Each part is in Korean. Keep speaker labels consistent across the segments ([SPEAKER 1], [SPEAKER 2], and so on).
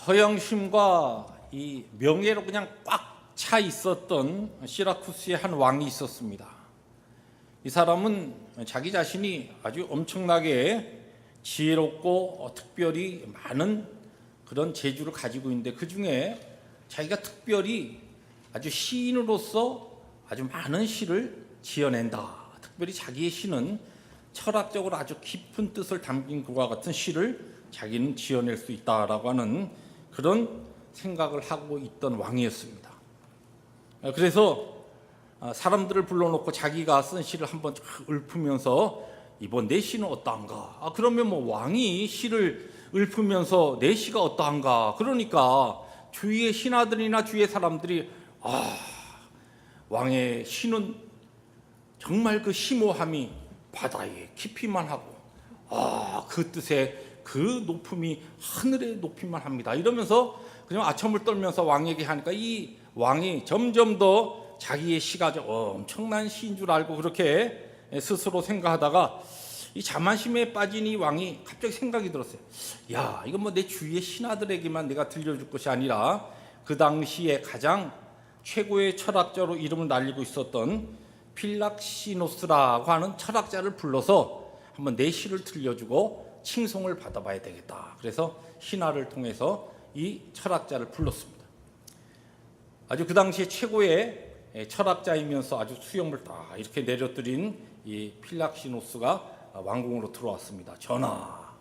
[SPEAKER 1] 허영심과 이 명예로 그냥 꽉 차 있었던 시라쿠스의 한 왕이 있었습니다. 이 사람은 자기 자신이 아주 엄청나게 지혜롭고 특별히 많은 그런 재주를 가지고 있는데, 그 중에 자기가 특별히 아주 시인으로서 아주 많은 시를 지어낸다. 특별히 자기의 시는 철학적으로 아주 깊은 뜻을 담긴 것과 같은 시를 자기는 지어낼 수 있다라고 하는 그런 생각을 하고 있던 왕이었습니다. 그래서 사람들을 불러놓고 자기가 쓴 시를 한번 읊으면서 이번 내 시는 어떠한가? 그러면 뭐 왕이 시를 읊으면서 내 시가 어떠한가? 그러니까 주위의 신하들이나 주위의 사람들이 왕의 시는 정말 그 심오함이 바다의 깊이만 하고 그 뜻의 그 높음이 하늘의 높이만 합니다. 이러면서 그냥 아첨을 떨면서 왕에게 하니까 이 왕이 점점 더 자기의 시가 엄청난 시인 줄 알고 그렇게 스스로 생각하다가 이 자만심에 빠진 이 왕이 갑자기 생각이 들었어요. 야, 이건 뭐 내 주위의 신하들에게만 내가 들려줄 것이 아니라 그 당시에 가장 최고의 철학자로 이름을 날리고 있었던 필락시노스라고 하는 철학자를 불러서 한번 내 시를 들려주고 칭송을 받아봐야 되겠다. 그래서 신하를 통해서 이 철학자를 불렀습니다. 아주 그 당시에 최고의 철학자이면서 아주 수염을 딱 이렇게 내려뜨린 이 필락시노스가 왕궁으로 들어왔습니다. 전하,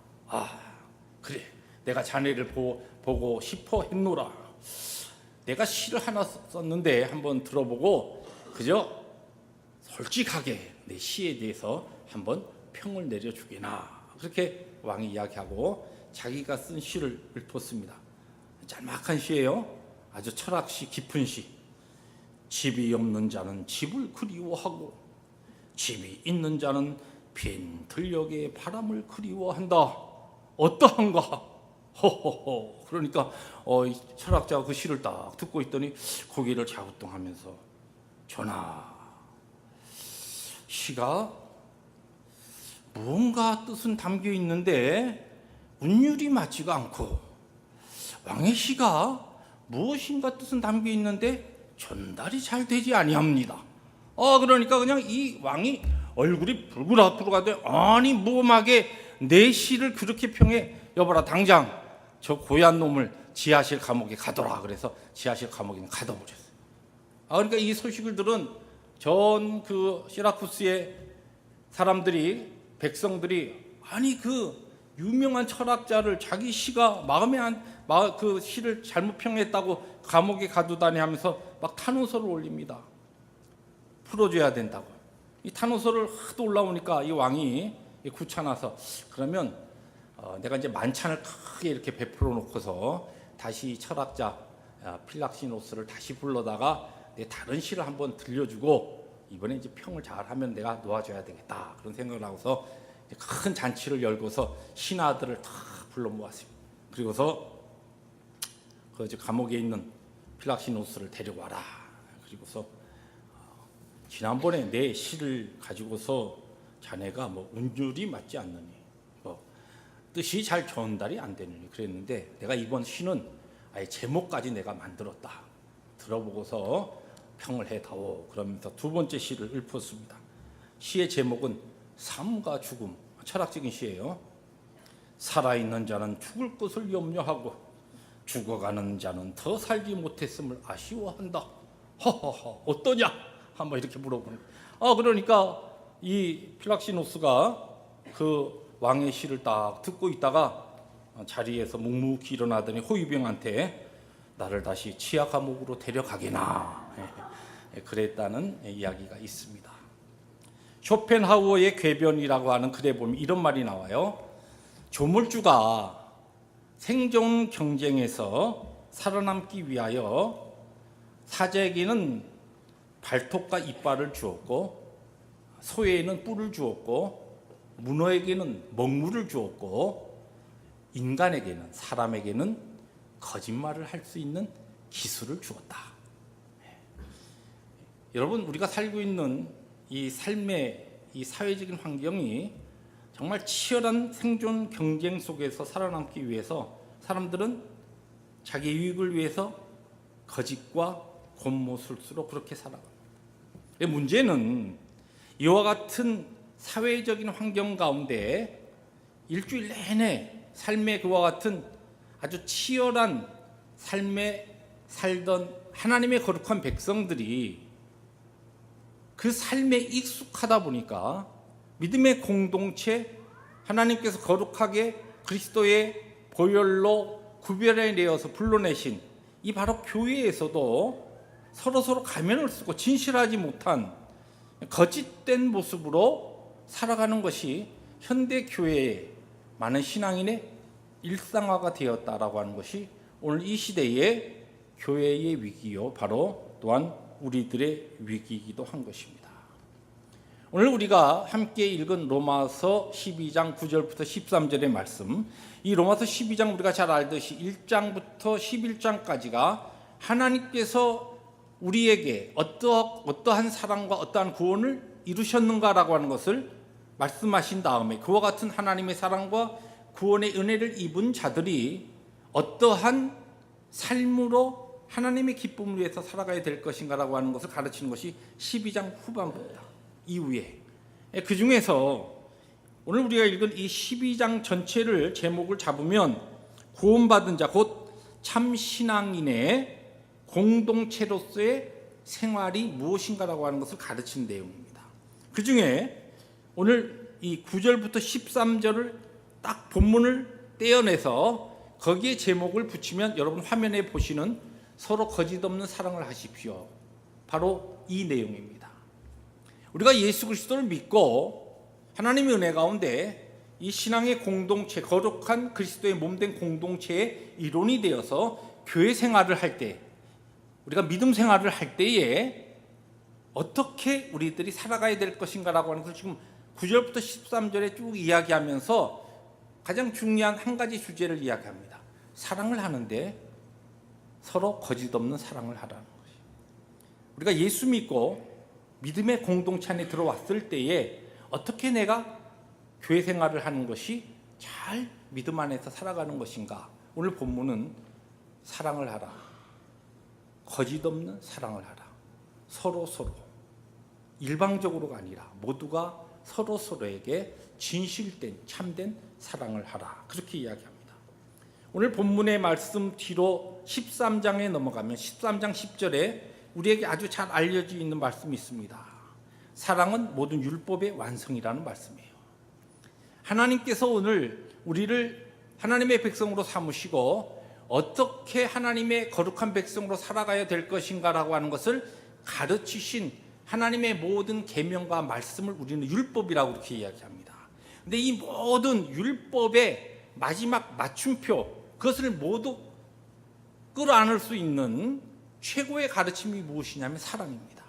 [SPEAKER 1] 그래, 내가 자네를 보고 싶어 했노라. 내가 시를 하나 썼는데 한번 들어보고 그저 솔직하게 내 시에 대해서 한번 평을 내려주게나. 그렇게 왕이 이야기하고 자기가 쓴 시를 읊었습니다. 짤막한 시예요. 아주 철학시 깊은 시. 집이 없는 자는 집을 그리워하고 집이 있는 자는 빈 들녘의 바람을 그리워한다. 어떠한가? 호호호. 그러니까 이 철학자가 그 시를 딱 듣고 있더니 고개를 갸우뚱하면서 전하, 시가 무언가 뜻은 담겨 있는데 운율이 맞지가 않고, 왕의 시가 무엇인가 뜻은 담겨 있는데 전달이 잘 되지 아니합니다. 그러니까 그냥 이 왕이 얼굴이 불그라불그라데, 아니 무엄하게 내 시를 그렇게 평해? 여봐라, 당장 저 고얀 놈을 지하실 감옥에 가둬라. 그래서 지하실 감옥에 가둬버렸어요. 그러니까 이 소식을 들은 전 그 시라쿠스의 사람들이, 백성들이, 아니 그 유명한 철학자를 자기 시가 그 시를 잘못 평했다고 감옥에 가두다니 하면서 막 탄원서를 올립니다. 풀어줘야 된다고. 이 탄원서를 하도 올라오니까 이 왕이 귀찮아서, 그러면 내가 이제 만찬을 크게 이렇게 베풀어 놓고서 다시 철학자 필락시노스를 다시 불러다가 내 다른 시를 한번 들려주고 이번에 이제 평을 잘하면 내가 놓아줘야 되겠다. 그런 생각을 하고서 큰 잔치를 열고서 신하들을 다 불러 모았습니다. 그리고서 그 감옥에 있는 필락시노스를 데려와라. 그리고서 지난번에 내 시를 가지고서 자네가 뭐 운율이 맞지 않느니, 뜻이 잘 전달이 안 되느니 그랬는데, 내가 이번 시는 아예 제목까지 내가 만들었다. 들어보고서 평을 해다오. 그러면서 두 번째 시를 읊었습니다. 시의 제목은 삶과 죽음, 철학적인 시예요. 살아있는 자는 죽을 것을 염려하고 죽어가는 자는 더 살지 못했음을 아쉬워한다. 허허허, 어떠냐? 한번 이렇게 물어보는 거예요. 그러니까 이 필락시노스가 그 왕의 시를 딱 듣고 있다가 자리에서 묵묵히 일어나더니 호위병한테 나를 다시 치아 감옥으로 데려가게나 그랬다는 이야기가 있습니다. 쇼펜하우어의 궤변이라고 하는 글에 보면 이런 말이 나와요. 조물주가 생존 경쟁에서 살아남기 위하여 사제에게는 발톱과 이빨을 주었고, 소에는 뿔을 주었고, 문어에게는 먹물을 주었고, 인간에게는, 사람에게는 거짓말을 할 수 있는 기술을 주었다. 여러분, 우리가 살고 있는 이 삶의 이 사회적인 환경이 정말 치열한 생존 경쟁 속에서 살아남기 위해서 사람들은 자기 유익을 위해서 거짓과 곤모술수로 그렇게 살아갑니다. 문제는 이와 같은 사회적인 환경 가운데 일주일 내내 삶의 그와 같은 아주 치열한 삶에 살던 하나님의 거룩한 백성들이 그 삶에 익숙하다 보니까 믿음의 공동체, 하나님께서 거룩하게 그리스도의 보혈로 구별해내어서 불러내신 이 바로 교회에서도 서로 가면을 쓰고 진실하지 못한 거짓된 모습으로 살아가는 것이 현대 교회의 많은 신앙인의 일상화가 되었다라고 하는 것이 오늘 이 시대의 교회의 위기요, 바로 또한 우리들의 위기이기도 한 것입니다. 오늘 우리가 함께 읽은 로마서 12장 9절부터 13절의 말씀, 이 로마서 12장 우리가 잘 알듯이 1장부터 11장까지가 하나님께서 우리에게 어떠한 사랑과 어떠한 구원을 이루셨는가라고 하는 것을 말씀하신 다음에 그와 같은 하나님의 사랑과 구원의 은혜를 입은 자들이 어떠한 삶으로 하나님의 기쁨을 위해서 살아가야 될 것인가라고 하는 것을 가르치는 것이 12장 후반부입니다. 이후에 그 중에서 오늘 우리가 읽은 이 12장 전체를 제목을 잡으면 구원받은 자 곧 참신앙인의 공동체로서의 생활이 무엇인가라고 하는 것을 가르치는 내용입니다. 그 중에 오늘 이 9절부터 13절을 딱 본문을 떼어내서 거기에 제목을 붙이면 여러분 화면에 보시는 서로 거짓없는 사랑을 하십시오. 바로 이 내용입니다. 우리가 예수 그리스도를 믿고 하나님의 은혜 가운데 이 신앙의 공동체, 거룩한 그리스도의 몸된 공동체의 일원이 되어서 교회 생활을 할 때, 우리가 믿음 생활을 할 때에 어떻게 우리들이 살아가야 될 것인가라고 하는 것을 지금 9절부터 13절에 쭉 이야기하면서 가장 중요한 한 가지 주제를 이야기합니다. 사랑을 하는데 서로 거짓없는 사랑을 하라는 것이. 우리가 예수 믿고 믿음의 공동체 안에 들어왔을 때에 어떻게 내가 교회 생활을 하는 것이 잘 믿음 안에서 살아가는 것인가. 오늘 본문은 사랑을 하라, 거짓없는 사랑을 하라, 서로 일방적으로가 아니라 모두가 서로에게 진실된 참된 사랑을 하라, 그렇게 이야기합니다. 오늘 본문의 말씀 뒤로 13장에 넘어가면 13장 10절에 우리에게 아주 잘 알려져 있는 말씀이 있습니다. 사랑은 모든 율법의 완성이라는 말씀이에요. 하나님께서 오늘 우리를 하나님의 백성으로 삼으시고 어떻게 하나님의 거룩한 백성으로 살아가야 될 것인가라고 하는 것을 가르치신 하나님의 모든 계명과 말씀을 우리는 율법이라고 그렇게 이야기합니다. 근데 이 모든 율법의 마지막 맞춤표, 그것을 모두 끌어안을 수 있는 최고의 가르침이 무엇이냐면 사랑입니다.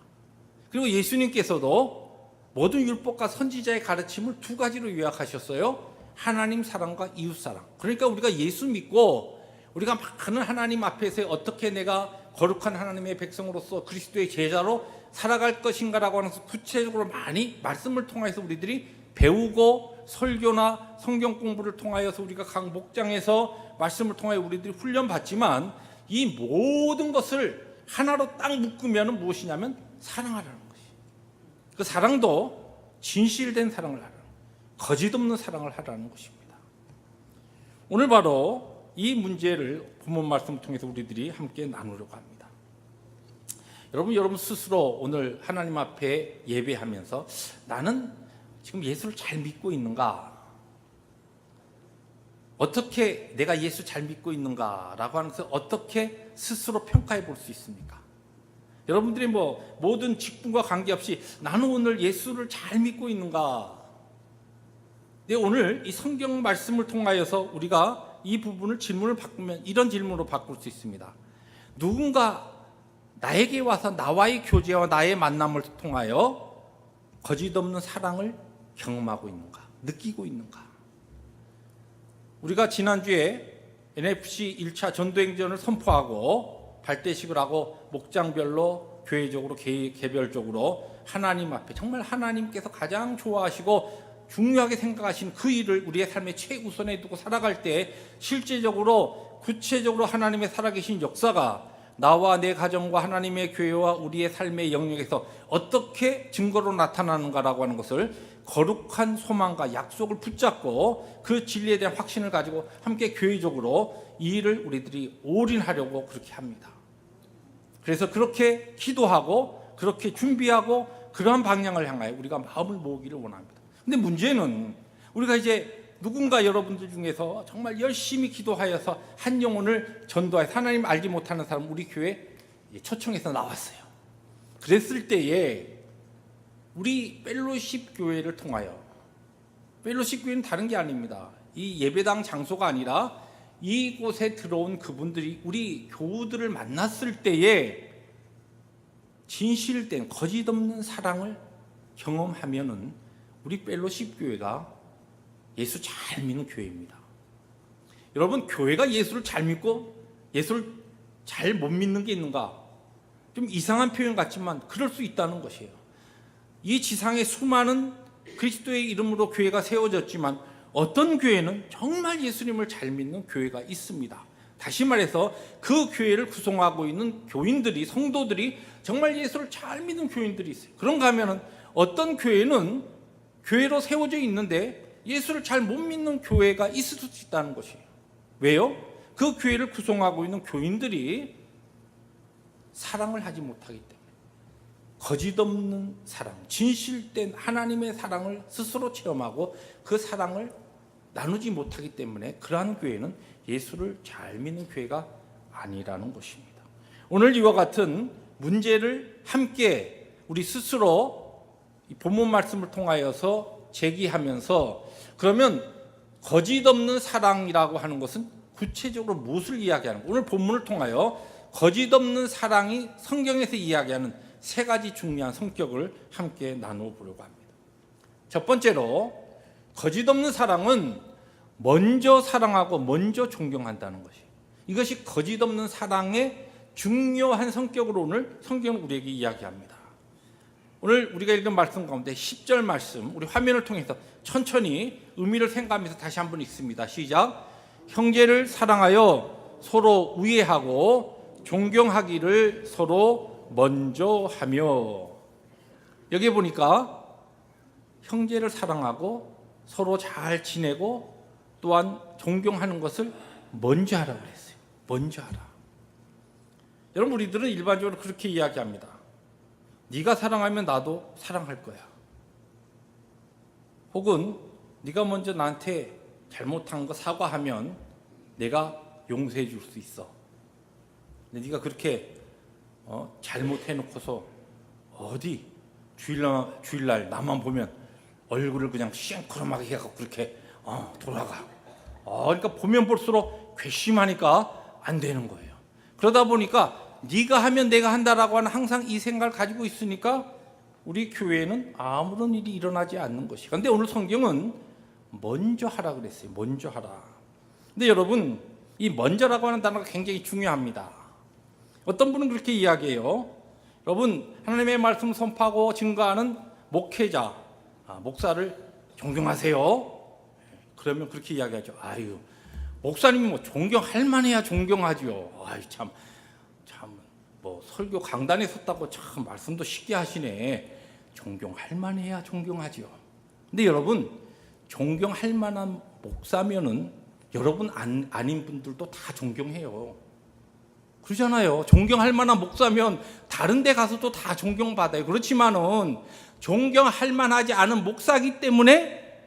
[SPEAKER 1] 그리고 예수님께서도 모든 율법과 선지자의 가르침을 두 가지로 요약하셨어요. 하나님 사랑과 이웃 사랑. 그러니까 우리가 예수 믿고 우리가 많은 하나님 앞에서 어떻게 내가 거룩한 하나님의 백성으로서 그리스도의 제자로 살아갈 것인가라고 하는 것을 구체적으로 많이 말씀을 통해서 우리들이 배우고 설교나 성경 공부를 통하여서 우리가 각 목장에서 말씀을 통하여 우리들이 훈련받지만 이 모든 것을 하나로 딱 묶으면 무엇이냐면 사랑하라는 것이. 그 사랑도 진실된 사랑을 하라는, 거짓 없는 사랑을 하라는 것입니다. 오늘 바로 이 문제를 본문 말씀을 통해서 우리들이 함께 나누려고 합니다. 여러분 스스로 오늘 하나님 앞에 예배하면서 나는 지금 예수를 잘 믿고 있는가? 어떻게 내가 예수 잘 믿고 있는가라고 하는 것을 어떻게 스스로 평가해 볼 수 있습니까? 여러분들이 모든 직분과 관계없이 나는 오늘 예수를 잘 믿고 있는가? 네, 오늘 이 성경 말씀을 통하여서 우리가 이 부분을 질문을 바꾸면 이런 질문으로 바꿀 수 있습니다. 누군가 나에게 와서 나와의 교제와 나의 만남을 통하여 거짓없는 사랑을 경험하고 있는가? 느끼고 있는가? 우리가 지난주에 NFC 1차 전도행전을 선포하고 발대식을 하고 목장별로 교회적으로 개별적으로 하나님 앞에 정말 하나님께서 가장 좋아하시고 중요하게 생각하신 그 일을 우리의 삶의 최우선에 두고 살아갈 때 실제적으로 구체적으로 하나님의 살아계신 역사가 나와 내 가정과 하나님의 교회와 우리의 삶의 영역에서 어떻게 증거로 나타나는가라고 하는 것을 거룩한 소망과 약속을 붙잡고 그 진리에 대한 확신을 가지고 함께 교회적으로 이 일을 우리들이 올인하려고 그렇게 합니다. 그래서 그렇게 기도하고 그렇게 준비하고 그러한 방향을 향하여 우리가 마음을 모으기를 원합니다. 근데 문제는 우리가 이제 누군가 여러분들 중에서 정말 열심히 기도하여서 한 영혼을 전도해서 하나님 알지 못하는 사람 우리 교회 초청해서 나왔어요. 그랬을 때에 우리 펠로십 교회를 통하여, 펠로십 교회는 다른 게 아닙니다. 이 예배당 장소가 아니라 이곳에 들어온 그분들이 우리 교우들을 만났을 때에 진실된 거짓 없는 사랑을 경험하면은 우리 펠로십 교회가 예수 잘 믿는 교회입니다. 여러분, 교회가 예수를 잘 믿고 예수를 잘 못 믿는 게 있는가? 좀 이상한 표현 같지만 그럴 수 있다는 것이에요. 이 지상에 수많은 그리스도의 이름으로 교회가 세워졌지만 어떤 교회는 정말 예수님을 잘 믿는 교회가 있습니다. 다시 말해서 그 교회를 구성하고 있는 교인들이, 성도들이 정말 예수를 잘 믿는 교인들이 있어요. 그런가 하면은 어떤 교회는 교회로 세워져 있는데 예수를 잘 못 믿는 교회가 있을 수도 있다는 것이에요. 왜요? 그 교회를 구성하고 있는 교인들이 사랑을 하지 못하기 때문에, 거짓 없는 사랑, 진실된 하나님의 사랑을 스스로 체험하고 그 사랑을 나누지 못하기 때문에 그러한 교회는 예수를 잘 믿는 교회가 아니라는 것입니다. 오늘 이와 같은 문제를 함께 우리 스스로 이 본문 말씀을 통하여서 제기하면서, 그러면 거짓 없는 사랑이라고 하는 것은 구체적으로 무엇을 이야기하는 가? 오늘 본문을 통하여 거짓 없는 사랑이 성경에서 이야기하는 세 가지 중요한 성격을 함께 나누어 보려고 합니다. 첫 번째로, 거짓 없는 사랑은 먼저 사랑하고 먼저 존경한다는 것이에요. 이것이 거짓 없는 사랑의 중요한 성격으로 오늘 성경은 우리에게 이야기합니다. 오늘 우리가 읽은 말씀 가운데 10절 말씀, 우리 화면을 통해서 천천히 의미를 생각하면서 다시 한번 읽습니다. 시작. 형제를 사랑하여 서로 우애하고 존경하기를 서로 먼저 하며. 여기 보니까 형제를 사랑하고 서로 잘 지내고 또한 존경하는 것을 먼저 하라고 그랬어요. 먼저 하라. 여러분, 우리들은 일반적으로 그렇게 이야기합니다. 네가 사랑하면 나도 사랑할 거야. 혹은 네가 먼저 나한테 잘못한 거 사과하면 내가 용서해 줄 수 있어. 근데 네가 그렇게 잘못해놓고서 어디 주일날 나만 보면 얼굴을 그냥 시앵크럼하게 해갖고 그렇게 돌아가. 그러니까 보면 볼수록 괘씸하니까 안 되는 거예요. 그러다 보니까 네가 하면 내가 한다라고 하는 항상 이 생각을 가지고 있으니까 우리 교회에는 아무런 일이 일어나지 않는 것이. 그런데 오늘 성경은 먼저 하라 그랬어요. 먼저 하라. 근데 여러분, 이 먼저라고 하는 단어가 굉장히 중요합니다. 어떤 분은 그렇게 이야기해요. 여러분, 하나님의 말씀 선포하고 증거하는 목회자, 목사를 존경하세요. 그러면 그렇게 이야기하죠. 아유, 목사님이 뭐 존경할 만해야 존경하죠. 아유, 참 뭐 설교 강단에 섰다고 참 말씀도 쉽게 하시네. 존경할 만해야 존경하죠. 근데 여러분, 존경할 만한 목사면은 여러분 아닌 분들도 다 존경해요. 그러잖아요. 존경할 만한 목사면 다른 데 가서도 다 존경받아요. 그렇지만은 존경할 만하지 않은 목사이기 때문에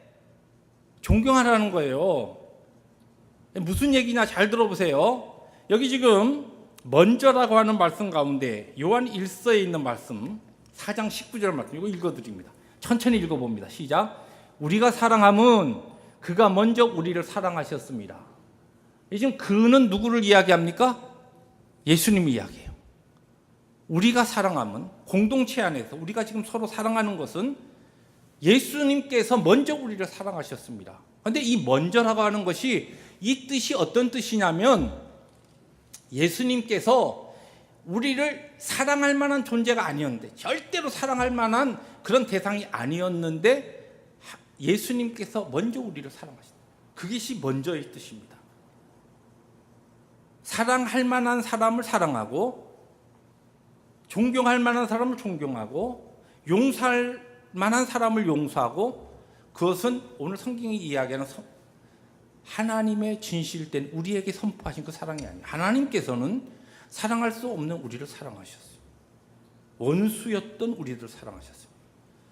[SPEAKER 1] 존경하라는 거예요. 무슨 얘기냐 잘 들어보세요. 여기 지금 먼저라고 하는 말씀 가운데 요한 1서에 있는 말씀 4장 19절 말씀, 이거 읽어드립니다. 천천히 읽어봅니다. 시작. 우리가 사랑함은 그가 먼저 우리를 사랑하셨습니다. 지금 그는 누구를 이야기합니까? 예수님 이야기해요. 우리가 사랑함은 공동체 안에서 우리가 지금 서로 사랑하는 것은 예수님께서 먼저 우리를 사랑하셨습니다. 그런데 이 먼저라고 하는 것이 이 뜻이 어떤 뜻이냐면 예수님께서 우리를 사랑할 만한 존재가 아니었는데, 절대로 사랑할 만한 그런 대상이 아니었는데 예수님께서 먼저 우리를 사랑하셨다. 그것이 먼저의 뜻입니다. 사랑할 만한 사람을 사랑하고, 존경할 만한 사람을 존경하고, 용서할 만한 사람을 용서하고, 그것은 오늘 성경이 이야기하는 하나님의 진실된 우리에게 선포하신 그 사랑이 아니에요. 하나님께서는 사랑할 수 없는 우리를 사랑하셨어요. 원수였던 우리들을 사랑하셨어요.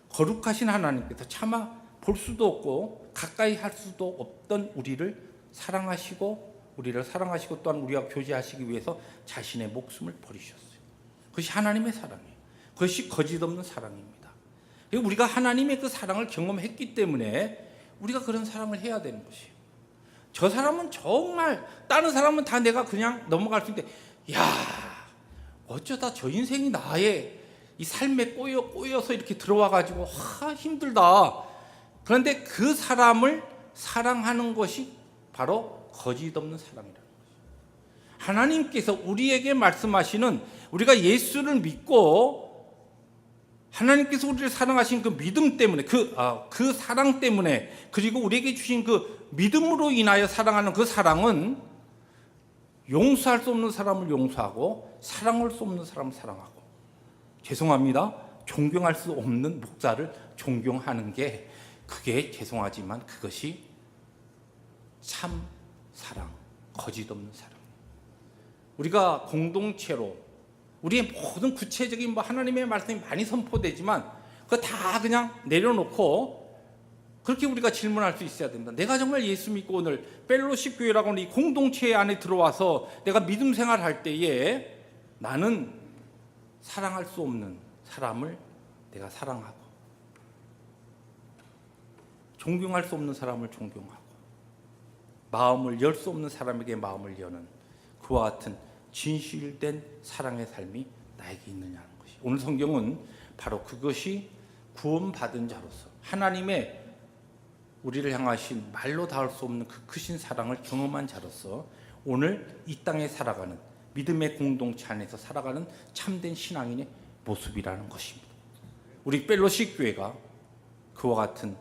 [SPEAKER 1] 거룩하신 하나님께서 차마 볼 수도 없고 가까이 할 수도 없던 우리를 사랑하시고, 우리를 사랑하시고 또한 우리와 교제하시기 위해서 자신의 목숨을 버리셨어요. 그것이 하나님의 사랑이에요. 그것이 거짓 없는 사랑입니다. 우리가 하나님의 그 사랑을 경험했기 때문에 우리가 그런 사랑을 해야 되는 것이에요. 저 사람은 정말, 다른 사람은 다 내가 그냥 넘어갈 수 있는데, 야, 어쩌다 저 인생이 나의 이 삶에 꼬여서 이렇게 들어와가지고 힘들다. 그런데 그 사람을 사랑하는 것이 바로 거짓 없는 사랑이라는 것이에요. 하나님께서 우리에게 말씀하시는, 우리가 예수를 믿고 하나님께서 우리를 사랑하신 그 믿음 때문에, 그 사랑 때문에, 그리고 우리에게 주신 그 믿음으로 인하여 사랑하는 그 사랑은 용서할 수 없는 사람을 용서하고 사랑할 수 없는 사람을 사랑하고, 죄송합니다, 존경할 수 없는 목사를 존경하는 게, 그게 죄송하지만 그것이 참 사랑, 거짓 없는 사랑. 우리가 공동체로 우리의 모든 구체적인 하나님의 말씀이 많이 선포되지만 그거 다 그냥 내려놓고 그렇게 우리가 질문할 수 있어야 됩니다. 내가 정말 예수 믿고 오늘 펠로십 교회라고 하는 이 공동체 안에 들어와서 내가 믿음 생활할 때에 나는 사랑할 수 없는 사람을 내가 사랑하고, 존경할 수 없는 사람을 존경하고, 마음을 열 수 없는 사람에게 마음을 여는 그와 같은 진실된 사랑의 삶이 나에게 있느냐는 것이, 오늘 성경은 바로 그것이 구원받은 자로서 하나님의 우리를 향하신 말로 닿을 수 없는 그 크신 사랑을 경험한 자로서 오늘 이 땅에 살아가는, 믿음의 공동체 안에서 살아가는 참된 신앙인의 모습이라는 것입니다. 우리 펠로십 교회가 그와 같은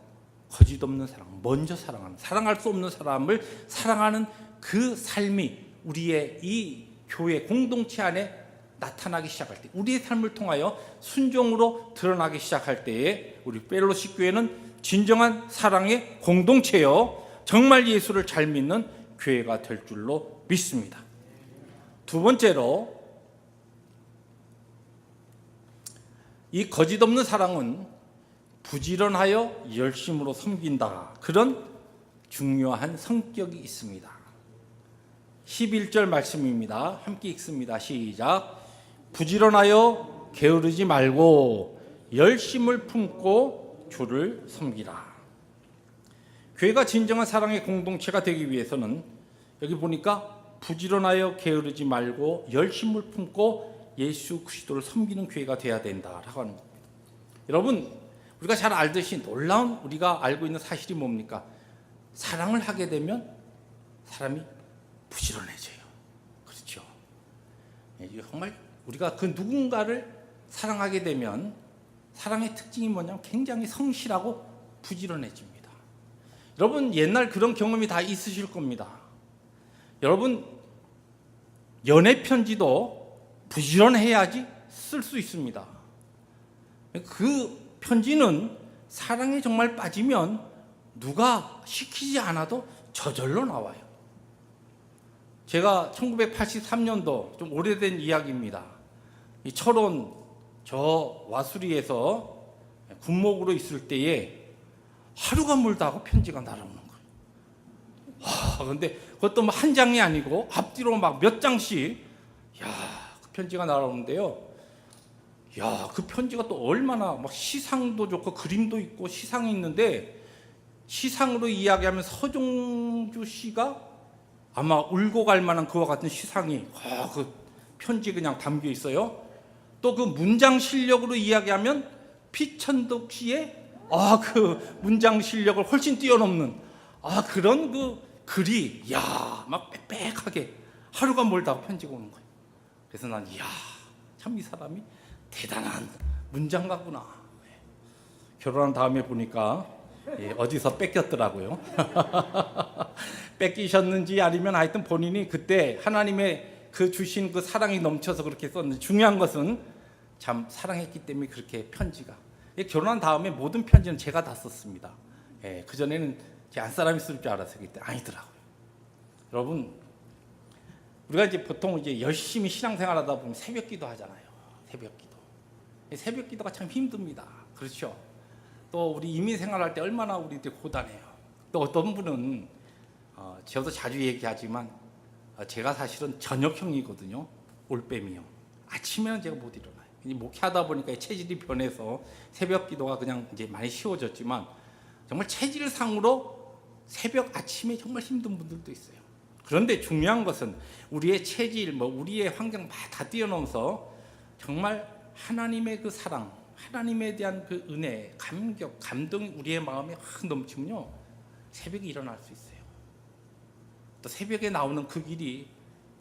[SPEAKER 1] 거짓 없는 사랑, 먼저 사랑하는, 사랑할 수 없는 사람을 사랑하는 그 삶이 우리의 이 교회 공동체 안에 나타나기 시작할 때, 우리의 삶을 통하여 순종으로 드러나기 시작할 때에 우리 펠로십 교회는 진정한 사랑의 공동체요, 정말 예수를 잘 믿는 교회가 될 줄로 믿습니다. 두 번째로, 이 거짓 없는 사랑은 부지런하여 열심으로 섬긴다, 그런 중요한 성격이 있습니다. 11절 말씀입니다. 함께 읽습니다. 시작. 부지런하여 게으르지 말고 열심을 품고 주를 섬기라. 교회가 진정한 사랑의 공동체가 되기 위해서는 여기 보니까 부지런하여 게으르지 말고 열심을 품고 예수 그리스도를 섬기는 교회가 돼야 된다라고 하는 겁니다. 여러분, 우리가 잘 알듯이 놀라운 우리가 알고 있는 사실이 뭡니까? 사랑을 하게 되면 사람이 부지런해져요. 그렇죠? 정말 우리가 그 누군가를 사랑하게 되면 사랑의 특징이 뭐냐면 굉장히 성실하고 부지런해집니다. 여러분, 옛날 그런 경험이 다 있으실 겁니다. 여러분, 연애 편지도 부지런해야지 쓸 수 있습니다. 그 편지는 사랑에 정말 빠지면 누가 시키지 않아도 저절로 나와요. 제가 1983년도 좀 오래된 이야기입니다. 이 철원 저 와수리에서 군목으로 있을 때에 하루가 멀다 하고 편지가 날아오는 거예요. 그런데 그것도 한 장이 아니고 앞뒤로 막 몇 장씩, 그 편지가 날아오는데요. 그 편지가 또 얼마나 막 시상도 좋고 그림도 있고 시상이 있는데, 시상으로 이야기하면 서종주 씨가 아마 울고 갈 만한 그와 같은 시상이 그 편지 그냥 담겨 있어요. 또 그 문장 실력으로 이야기하면 피천덕 씨의 그 문장 실력을 훨씬 뛰어넘는 그런 그 글이 막 빽빽하게 하루가 멀다고 편지가 오는 거예요. 그래서 난 참 이 사람이 대단한 문장가구나. 결혼한 다음에 보니까 어디서 뺏겼더라고요. 뺏기셨는지 아니면 하여튼 본인이 그때 하나님의 그 주신 그 사랑이 넘쳐서 그렇게 썼는데, 중요한 것은 참 사랑했기 때문에 그렇게 편지가, 결혼한 다음에 모든 편지는 제가 다 썼습니다. 그전에는 제 안사람이 쓸 줄 알았어요. 그때 아니더라고요. 여러분, 우리가 이제 보통 이제 열심히 신앙생활하다 보면 새벽 기도 하잖아요. 새벽 기도. 새벽 기도가 참 힘듭니다. 그렇죠? 또 우리 이민 생활할 때 얼마나 우리들 고단해요. 또 어떤 분은 저도 자주 얘기하지만 제가 사실은 저녁형이거든요. 올빼미형. 아침에는 제가 못 일어나요. 목회하다 보니까 체질이 변해서 새벽 기도가 그냥 이제 많이 쉬워졌지만, 정말 체질상으로 새벽 아침에 정말 힘든 분들도 있어요. 그런데 중요한 것은 우리의 체질, 우리의 환경 다 뛰어넘어서 정말 하나님의 그 사랑, 하나님에 대한 그 은혜, 감격, 감동이 우리의 마음에 확 넘치면요, 새벽에 일어날 수 있어요. 또 새벽에 나오는 그 길이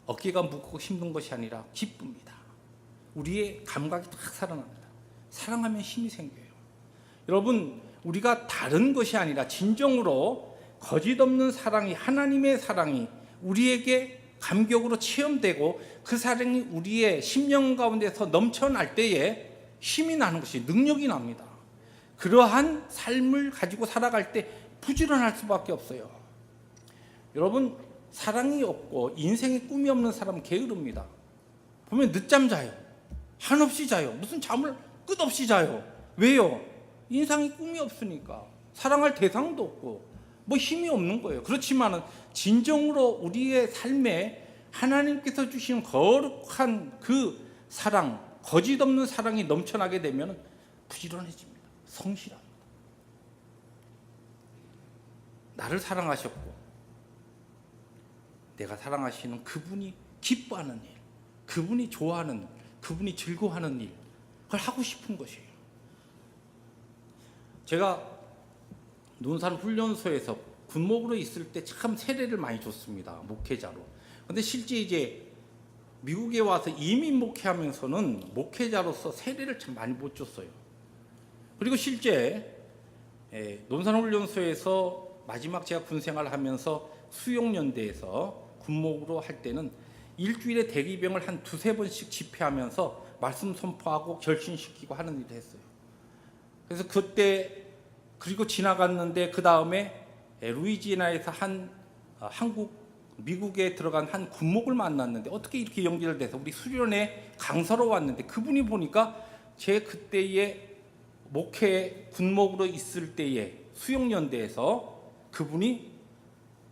[SPEAKER 1] 어깨가 무겁고 힘든 것이 아니라 기쁩니다. 우리의 감각이 딱 살아납니다. 사랑하면 힘이 생겨요. 여러분, 우리가 다른 것이 아니라 진정으로 거짓 없는 사랑이, 하나님의 사랑이 우리에게 감격으로 체험되고 그 사랑이 우리의 심령 가운데서 넘쳐날 때에 힘이 나는 것이, 능력이 납니다. 그러한 삶을 가지고 살아갈 때 부지런할 수밖에 없어요. 여러분, 사랑이 없고 인생에 꿈이 없는 사람은 게으릅니다. 보면 늦잠 자요. 한없이 자요. 무슨 잠을 끝없이 자요. 왜요? 인생에 꿈이 없으니까. 사랑할 대상도 없고 힘이 없는 거예요. 그렇지만 진정으로 우리의 삶에 하나님께서 주신 거룩한 그 사랑, 거짓 없는 사랑이 넘쳐나게 되면 부지런해집니다. 성실합니다. 나를 사랑하셨고 내가 사랑하시는 그분이 기뻐하는 일, 그분이 좋아하는 일, 그분이 즐거워하는 일, 그걸 하고 싶은 것이에요. 제가 논산 훈련소에서 군목으로 있을 때 참 세례를 많이 줬습니다. 목회자로. 근데 실제 이제 미국에 와서 이민 목회하면서는 목회자로서 세례를 참 많이 못 줬어요. 그리고 실제 논산 훈련소에서 마지막 제가 군 생활을 하면서 수용연대에서 군목으로 할 때는 일주일에 대기병을 한 두세 번씩 집회하면서 말씀 선포하고 결신시키고 하는 일을 했어요. 그래서 그때, 그리고 지나갔는데 그 다음에 루이지애나에서 미국에 들어간 한 군목을 만났는데 어떻게 이렇게 연결돼서 우리 수련회 강사로 왔는데, 그분이 보니까 제 그때의 목회 군목으로 있을 때의 수용연대에서 그분이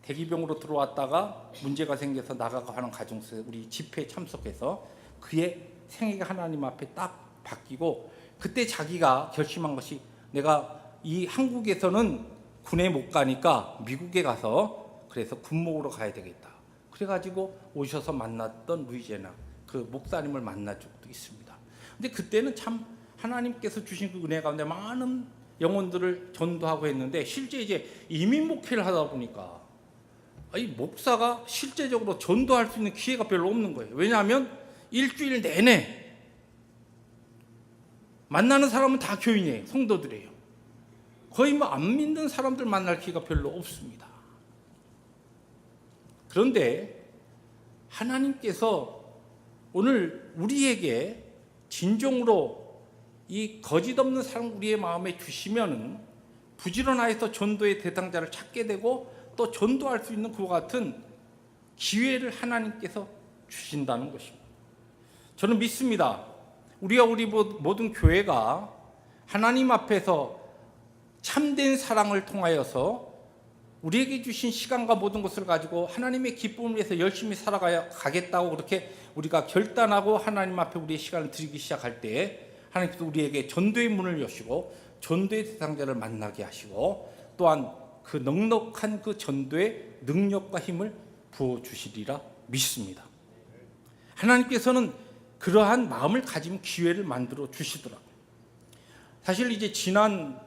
[SPEAKER 1] 대기병으로 들어왔다가 문제가 생겨서 나가고 하는 가정 속에서 우리 집회에 참석해서 그의 생애가 하나님 앞에 딱 바뀌고, 그때 자기가 결심한 것이, 내가 이 한국에서는 군에 못 가니까 미국에 가서 그래서 군목으로 가야 되겠다. 그래가지고 오셔서 만났던 루이지애나 그 목사님을 만난 적도 있습니다. 근데 그때는 참 하나님께서 주신 그 은혜 가운데 많은 영혼들을 전도하고 했는데, 실제 이제 이민 목회를 하다 보니까 이 목사가 실제적으로 전도할 수 있는 기회가 별로 없는 거예요. 왜냐하면 일주일 내내 만나는 사람은 다 교인이에요. 성도들이에요. 거의 안 믿는 사람들 만날 기회가 별로 없습니다. 그런데 하나님께서 오늘 우리에게 진정으로 이 거짓 없는 사랑 우리의 마음에 주시면은 부지런하여서 전도의 대상자를 찾게 되고 또 전도할 수 있는 그와 같은 기회를 하나님께서 주신다는 것입니다. 저는 믿습니다. 우리 모든 교회가 하나님 앞에서 참된 사랑을 통하여서 우리에게 주신 시간과 모든 것을 가지고 하나님의 기쁨을 위해서 열심히 살아가겠다고 그렇게 우리가 결단하고 하나님 앞에 우리의 시간을 드리기 시작할 때, 하나님께서 우리에게 전도의 문을 여시고 전도의 대상자를 만나게 하시고, 또한 그 넉넉한 그 전도의 능력과 힘을 부어주시리라 믿습니다. 하나님께서는 그러한 마음을 가진 기회를 만들어 주시더라고요. 사실 이제 지난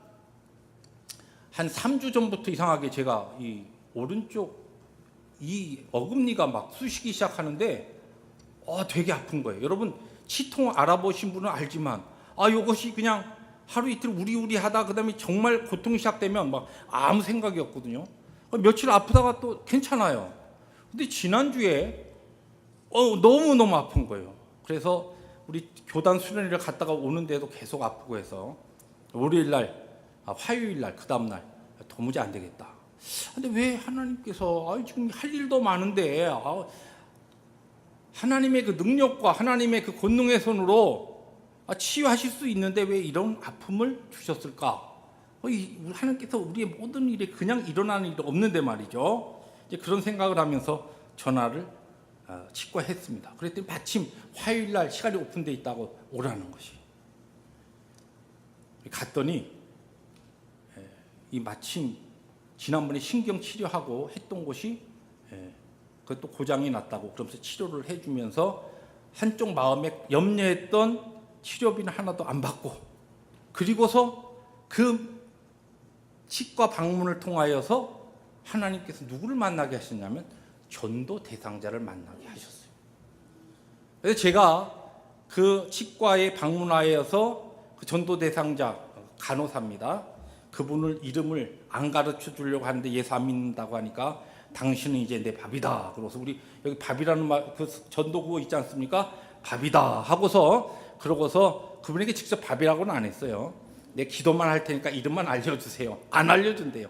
[SPEAKER 1] 한 3주 전부터 이상하게 제가 이 오른쪽 이 어금니가 막 쑤시기 시작하는데 되게 아픈 거예요. 여러분 치통 알아보신 분은 알지만 이것이 그냥 하루 이틀 우리우리 하다 그다음에 정말 고통이 시작되면 막 아무 생각이 없거든요. 며칠 아프다가 또 괜찮아요. 근데 지난주에 너무너무 아픈 거예요. 그래서 우리 교단 수련회를 갔다가 오는데도 계속 아프고 해서 화요일날 그 다음날 도무지 안 되겠다. 근데 왜 하나님께서 지금 할 일도 많은데 하나님의 그 능력과 하나님의 그 권능의 손으로 치유하실 수 있는데 왜 이런 아픔을 주셨을까? 하나님께서 우리의 모든 일에 그냥 일어나는 일이 없는데 말이죠. 이제 그런 생각을 하면서 전화를 치과했습니다. 그랬더니 마침 화요일날 시간이 오픈되어 있다고 오라는 것이. 갔더니 이 마침 지난번에 신경 치료하고 했던 곳이 그것도 고장이 났다고 그러면서 치료를 해주면서 한쪽 마음에 염려했던 치료비는 하나도 안 받고, 그리고서 그 치과 방문을 통하여서 하나님께서 누구를 만나게 하셨냐면 전도 대상자를 만나게 하셨어요. 그래서 제가 그 치과에 방문하여서 그 전도 대상자 간호사입니다. 그분을 이름을 안 가르쳐 주려고 하는데 예수 안 믿는다고 하니까 당신은 이제 내 밥이다. 그래서 우리 여기 밥이라는 말, 그 전도 그거 있지 않습니까? 밥이다 하고서, 그러고서 그분에게 직접 밥이라고는 안 했어요. 내 기도만 할 테니까 이름만 알려주세요. 안 알려준대요.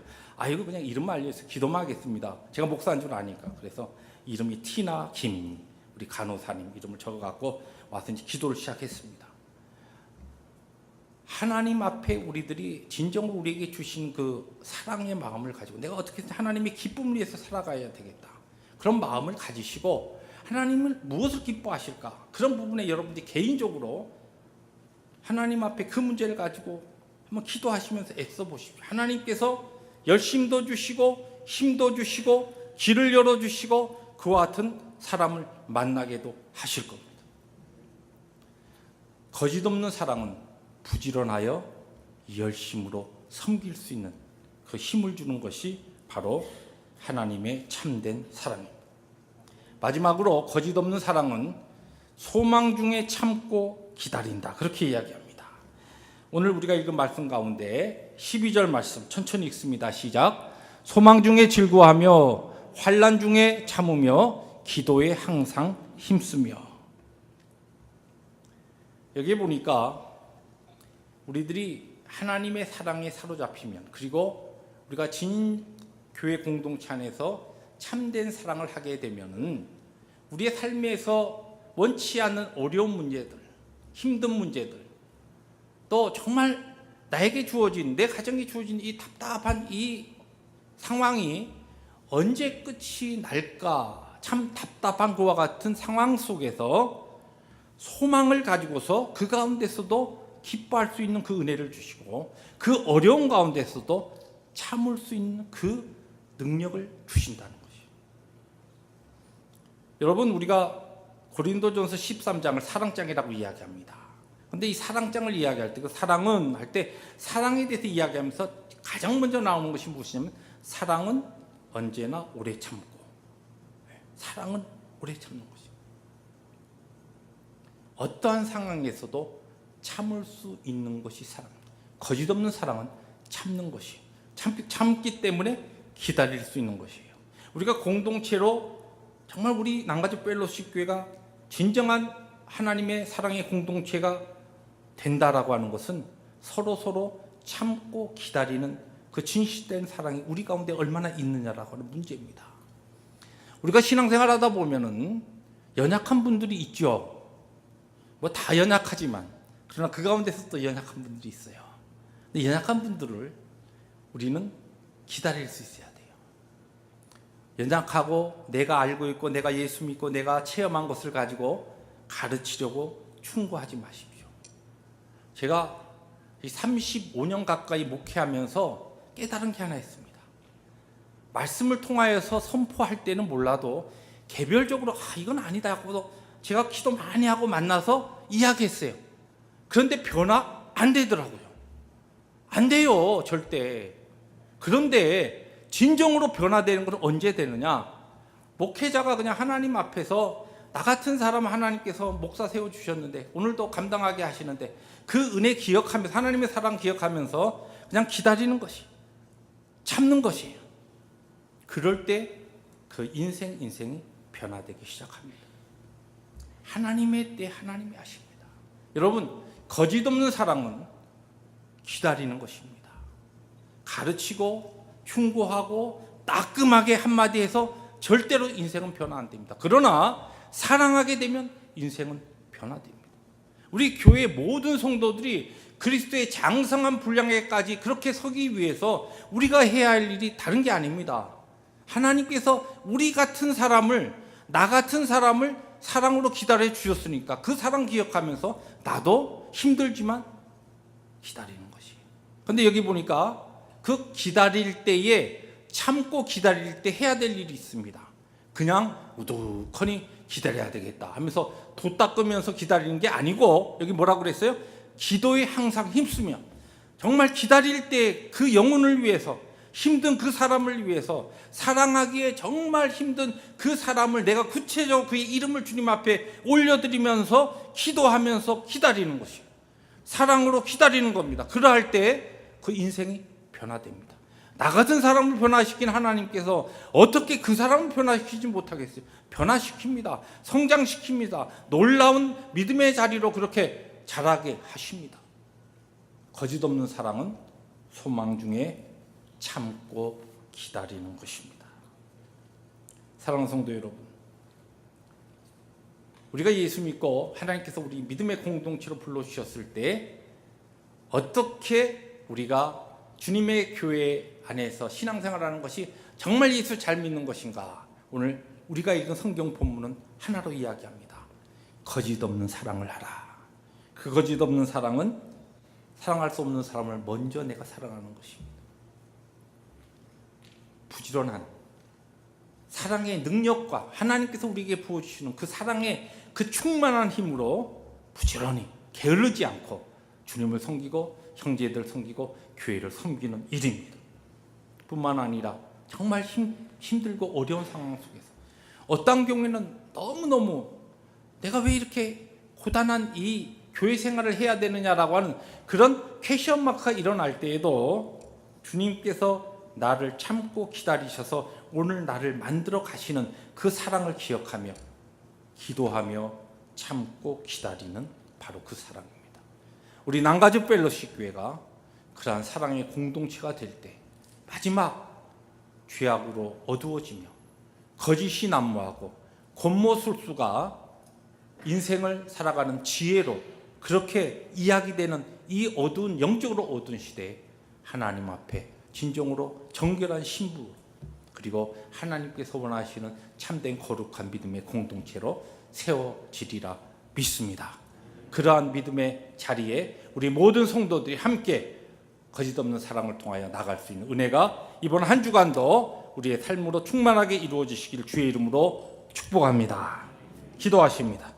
[SPEAKER 1] 이거 그냥 이름만 알려주세요. 기도만 하겠습니다. 제가 목사인 줄 아니까. 그래서 이름이 티나 김, 우리 간호사님 이름을 적어갖고 와서 이제 기도를 시작했습니다. 하나님 앞에 우리들이 진정으로 우리에게 주신 그 사랑의 마음을 가지고 내가 어떻게 하나님의 기쁨을 위해서 살아가야 되겠다, 그런 마음을 가지시고 하나님을 무엇을 기뻐하실까, 그런 부분에 여러분들이 개인적으로 하나님 앞에 그 문제를 가지고 한번 기도하시면서 애써 보십시오. 하나님께서 열심도 주시고 힘도 주시고 길을 열어주시고 그와 같은 사람을 만나게도 하실 겁니다. 거짓없는 사랑은 부지런하여 열심으로 섬길 수 있는 그 힘을 주는 것이 바로 하나님의 참된 사랑입니다. 마지막으로 거짓없는 사랑은 소망 중에 참고 기다린다, 그렇게 이야기합니다. 오늘 우리가 읽은 말씀 가운데 12절 말씀 천천히 읽습니다. 시작. 소망 중에 즐거워하며 환난 중에 참으며 기도에 항상 힘쓰며. 여기 보니까 우리들이 하나님의 사랑에 사로잡히면, 그리고 우리가 진 교회 공동체 안에서 참된 사랑을 하게 되면은 우리의 삶에서 원치 않는 어려운 문제들, 힘든 문제들, 또 정말 나에게 주어진, 내 가정에 주어진 이 답답한 이 상황이 언제 끝이 날까, 참 답답한 그와 같은 상황 속에서 소망을 가지고서 그 가운데서도 기뻐할 수 있는 그 은혜를 주시고 그 어려운 가운데서도 참을 수 있는 그 능력을 주신다는 것이에요. 여러분, 우리가 고린도전서 13장을 사랑장이라고 이야기합니다. 근데 이 사랑장을 이야기할 때, 그 사랑은 할 때 사랑에 대해서 이야기하면서 가장 먼저 나오는 것이 무엇이냐면 사랑은 언제나 오래 참고, 사랑은 오래 참는 것이에요. 어떠한 상황에서도 참을 수 있는 것이 사랑입니다. 거짓없는 사랑은 참는 것이에요. 참기 때문에 기다릴 수 있는 것이에요. 우리가 공동체로 정말 우리 남가주 펠로십 교회가 진정한 하나님의 사랑의 공동체가 된다라고 하는 것은 서로 참고 기다리는 그 진실된 사랑이 우리 가운데 얼마나 있느냐라고 하는 문제입니다. 우리가 신앙생활하다 보면은 연약한 분들이 있죠. 뭐 다 연약하지만, 그러나 그 가운데서 또 연약한 분들이 있어요. 근데 연약한 분들을 우리는 기다릴 수 있어야 돼요. 연약하고 내가 알고 있고 내가 예수 믿고 내가 체험한 것을 가지고 가르치려고 충고하지 마십시오. 제가 35년 가까이 목회하면서 깨달은 게 하나 있습니다. 말씀을 통하여서 선포할 때는 몰라도 개별적으로 이건 아니다 하고 제가 기도 많이 하고 만나서 이야기했어요. 그런데 변화 안 되더라고요. 안 돼요, 절대. 그런데 진정으로 변화되는 건 언제 되느냐? 목회자가 그냥 하나님 앞에서 나 같은 사람 하나님께서 목사 세워주셨는데 오늘도 감당하게 하시는데 그 은혜 기억하면서, 하나님의 사랑 기억하면서 그냥 기다리는 것이, 참는 것이에요. 그럴 때 그 인생이 변화되기 시작합니다. 하나님의 때 하나님이 하십니다. 여러분, 거짓 없는 사랑은 기다리는 것입니다. 가르치고 충고하고 따끔하게 한마디 해서 절대로 인생은 변화 안 됩니다. 그러나 사랑하게 되면 인생은 변화됩니다. 우리 교회 모든 성도들이 그리스도의 장성한 분량에까지 그렇게 서기 위해서 우리가 해야 할 일이 다른 게 아닙니다. 하나님께서 우리 같은 사람을, 나 같은 사람을 사랑으로 기다려 주셨으니까 그 사랑 기억하면서 나도 힘들지만 기다리는 것이에요. 근데 여기 보니까 그 기다릴 때에, 참고 기다릴 때 해야 될 일이 있습니다. 그냥 우두커니 기다려야 되겠다 하면서 도 닦으면서 기다리는 게 아니고, 여기 뭐라고 그랬어요? 기도에 항상 힘쓰며, 정말 기다릴 때 그 영혼을 위해서, 힘든 그 사람을 위해서, 사랑하기에 정말 힘든 그 사람을 내가 구체적으로 그의 이름을 주님 앞에 올려드리면서 기도하면서 기다리는 것이에요. 사랑으로 기다리는 겁니다. 그러할 때 그 인생이 변화됩니다. 나 같은 사람을 변화시킨 하나님께서 어떻게 그 사람을 변화시키지 못하겠어요? 변화시킵니다. 성장시킵니다. 놀라운 믿음의 자리로 그렇게 자라게 하십니다. 거짓 없는 사랑은 소망 중에 참고 기다리는 것입니다. 사랑하는 성도 여러분, 우리가 예수 믿고 하나님께서 우리 믿음의 공동체로 불러주셨을 때 어떻게 우리가 주님의 교회 안에서 신앙생활하는 것이 정말 예수 잘 믿는 것인가? 오늘 우리가 읽은 성경 본문은 하나로 이야기합니다. 거짓 없는 사랑을 하라. 그 거짓 없는 사랑은 사랑할 수 없는 사람을 먼저 내가 사랑하는 것입니다. 부지런한 사랑의 능력과 하나님께서 우리에게 부어주시는 그 사랑의 그 충만한 힘으로 부지런히 게으르지 않고 주님을 섬기고 형제들 섬기고 교회를 섬기는 일입니다. 뿐만 아니라 정말 힘들고 어려운 상황 속에서 어떤 경우에는 너무너무 내가 왜 이렇게 고단한 이 교회 생활을 해야 되느냐라고 하는 그런 퀘션 마크가 일어날 때에도 주님께서 나를 참고 기다리셔서 오늘 나를 만들어 가시는 그 사랑을 기억하며 기도하며 참고 기다리는 바로 그 사랑입니다. 우리 난가주 펠로십 교회가 그러한 사랑의 공동체가 될 때 마지막 죄악으로 어두워지며 거짓이 난무하고 곤모술수가 인생을 살아가는 지혜로 그렇게 이야기되는 이 어두운, 영적으로 어두운 시대에 하나님 앞에 진정으로 정결한 신부, 그리고 하나님께서 원하시는 참된 거룩한 믿음의 공동체로 세워지리라 믿습니다. 그러한 믿음의 자리에 우리 모든 성도들이 함께 거짓 없는 사랑을 통하여 나갈 수 있는 은혜가 이번 한 주간도 우리의 삶으로 충만하게 이루어지시기를 주의 이름으로 축복합니다. 기도하십니다.